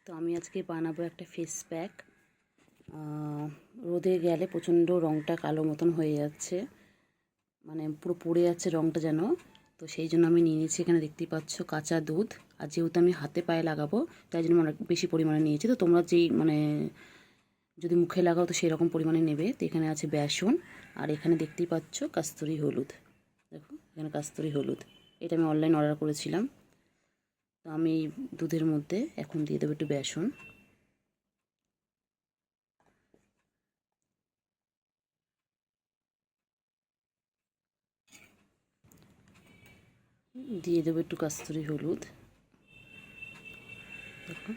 তো আমি আজকে বানাবো একটা ফেস প্যাক। রোদে গেলে প্রচণ্ড রঙটা কালো মতন হয়ে যাচ্ছে, মানে পুরো পড়ে যাচ্ছে রঙটা যেন। তো সেই জন্য আমি নিয়ে নিয়েছি, এখানে দেখতেই পাচ্ছ কাঁচা দুধ। আর যেহেতু আমি হাতে পায়ে লাগাবো তাই জন্য অনেক বেশি পরিমাণে নিয়েছি। তো তোমরা যেই যদি মুখে লাগাও তো সেই রকম পরিমাণে নেবে। তো এখানে আছে বেসন, আর এখানে দেখতেই পাচ্ছ কাস্তুরি হলুদ। দেখো এখানে কাস্তুরি হলুদ, এটা আমি অনলাইন অর্ডার করেছিলাম। তো আমি দুধের মধ্যে এখন দিয়ে দেবো একটু বেসন, দিয়ে দেবো একটু কাস্তুরি হলুদ। দেখো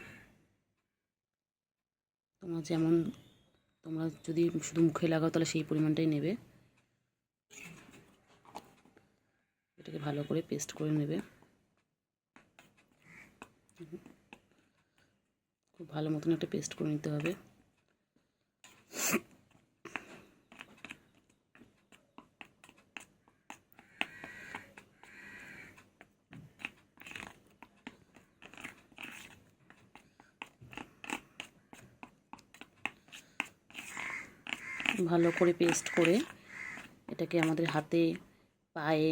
তোমরা যদি শুধু মুখে লাগাও তাহলে সেই পরিমাণটাই নেবে। এটাকে ভালো করে পেস্ট করে নেবে, খুব ভালো মতন একটা পেস্ট করে নিতে হবে। ভালো করে পেস্ট করে এটাকে আমাদের হাতে, পায়ে,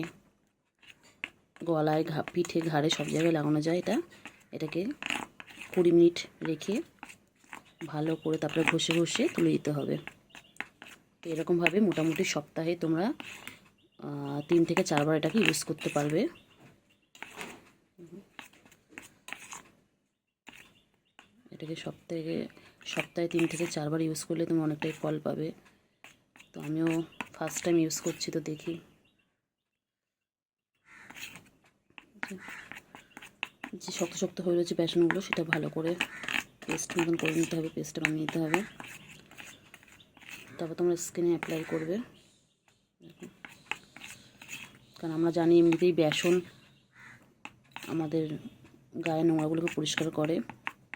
গলায়, পিঠে, ঘাড়ে সব জায়গায় লাগানো যায়। এটাকে 20 মিনিট রেখে ভালো করে তারপরে ঘষে ঘষে তুলে দিতে হবে। তো এরকমভাবে মোটামুটি সপ্তাহে তোমরা 3 থেকে 4 বার এটাকে ইউজ করতে পারবে। এটাকে সপ্তাহে 3 থেকে 4 বার ইউজ করলে তুমি অনেকটাই ফল পাবে। তো আমিও ফার্স্ট টাইম ইউজ করছি, তো দেখি। যে শক্ত শক্ত হয়ে রয়েছে বেসনগুলো, সেটা ভালো করে পেস্ট মতন করে নিতে হবে, পেস্টটা বানিয়ে নিতে হবে। তারপর তোমরা স্কিনে অ্যাপ্লাই করবে। কারণ আমরা জানি এমনিতেই বেসন আমাদের গায়ে নোংরাগুলোকে পরিষ্কার করে।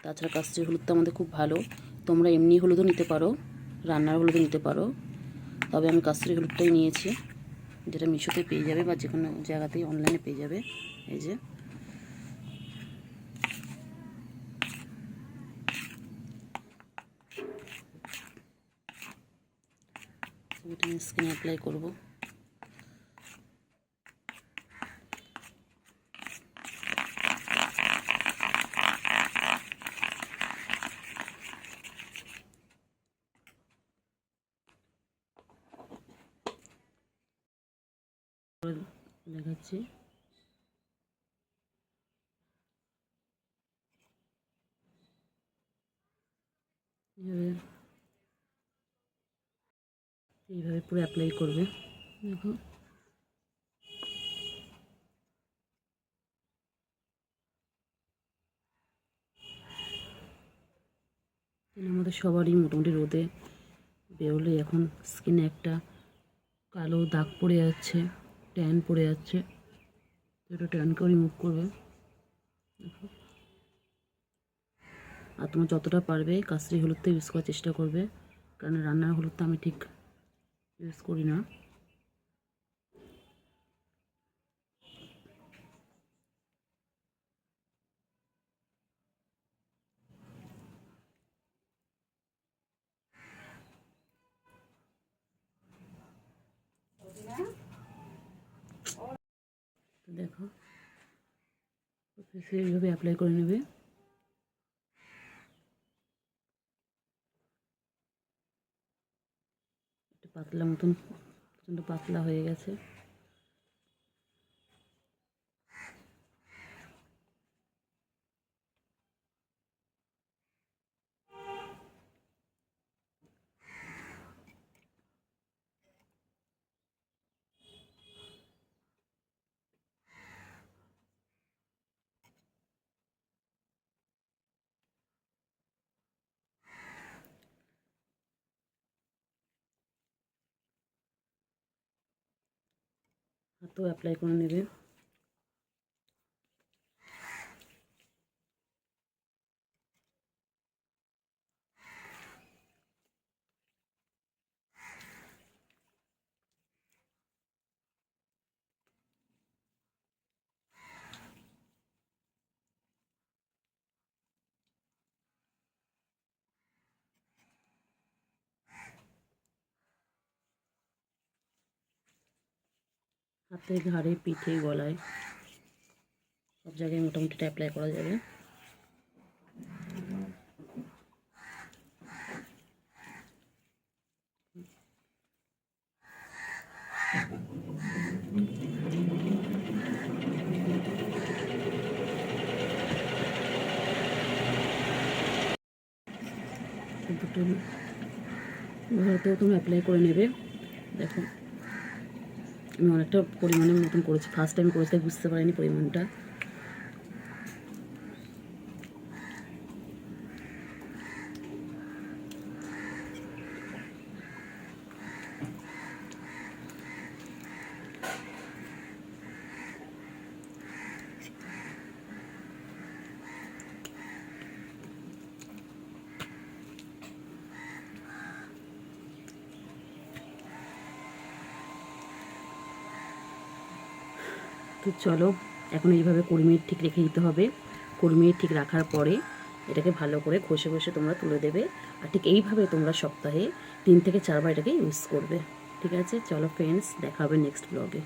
তাছাড়া কাস্তুরি হলুদটা আমাদের খুব ভালো। তোমরা এমনি হলুদও নিতে পারো, রান্নার হলুদও নিতে পারো। তবে আমি কাস্তুরি হলুদটাই নিয়েছি, যেটা মিশোতে পেয়ে যাবে বা যে কোনো জায়গাতেই অনলাইনে পেয়ে যাবে। এই যে এটা আমি স্কিনে অ্যাপ্লাই করবো। দেখাচ্ছি, এইভাবে পুরো অ্যাপ্লাই করবে। দেখো আমাদের সবারই মোটামুটি রোদে বেরোলে এখন স্কিনে একটা কালো দাগ পড়ে যাচ্ছে, ট্যান পড়ে যাচ্ছে। এটা ট্যানকেও রিমুভ করবে। আর তোমরা যতটা পারবে কাস্তুরি হলুদটা ইউজ করার চেষ্টা করবে, কারণ রান্নার হলুদটা আমি ঠিক ইউজ করি না। দেখো এইভাবে অ্যাপ্লাই করে নেবে। একটু পাতলা মতন, প্রচণ্ড পাতলা হয়ে গেছে। হাতেও অ্যাপ্লাই করে নেবে। হাতে, ঘাড়ে, পিঠে, গলায় সব জায়গায় মোটামুটি এটা অ্যাপ্লাই করা যাবে। দুটো ঘরেতেও তুমি অ্যাপ্লাই করে নেবে। দেখো আমি অনেকটা পরিমাণের মতন করেছি, ফার্স্ট টাইম করেছি তাই বুঝতে পারিনি পরিমাণটা। তো চলো এখন এইভাবে 20 মিনিট ঠিক রেখে দিতে হবে। 20 মিনিট ঠিক রাখার পরে এটাকে ভালো করে ঘষে ঘষে তোমরা তুলে দেবে। আর ঠিক এইভাবে তোমরা সপ্তাহে 3 থেকে 4 বার এটাকে ইউজ করবে। ঠিক আছে, চলো ফ্রেন্ডস, দেখা হবে নেক্সট ব্লগে।